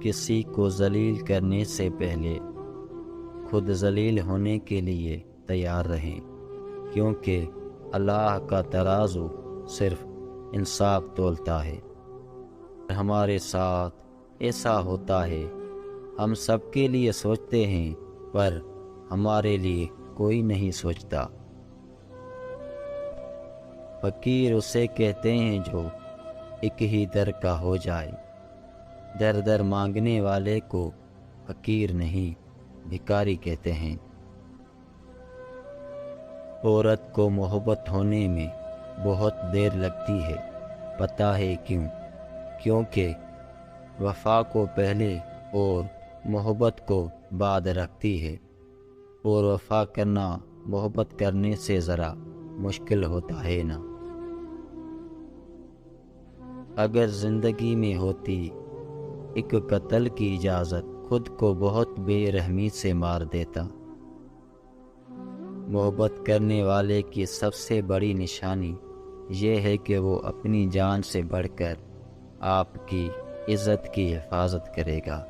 کسی کو ذلیل کرنے سے پہلے خود ذلیل ہونے کے لیے تیار رہیں، کیونکہ اللہ کا ترازو صرف انصاف تولتا ہے۔ ہمارے ساتھ ایسا ہوتا ہے، ہم سب کے لیے سوچتے ہیں پر ہمارے لیے کوئی نہیں سوچتا۔ فقیر اسے کہتے ہیں جو ایک ہی در کا ہو جائے۔ در در مانگنے والے کو فقیر نہیں بھکاری کہتے ہیں۔ عورت کو محبت ہونے میں بہت دیر لگتی ہے، پتہ ہے کیوں؟ کیونکہ وفا کو پہلے اور محبت کو بعد رکھتی ہے، اور وفا کرنا محبت کرنے سے ذرا مشکل ہوتا ہے نا۔ اگر زندگی میں ہوتی ایک قتل کی اجازت، خود کو بہت بے رحمی سے مار دیتا۔ محبت کرنے والے کی سب سے بڑی نشانی یہ ہے کہ وہ اپنی جان سے بڑھ کر آپ کی عزت کی حفاظت کرے گا۔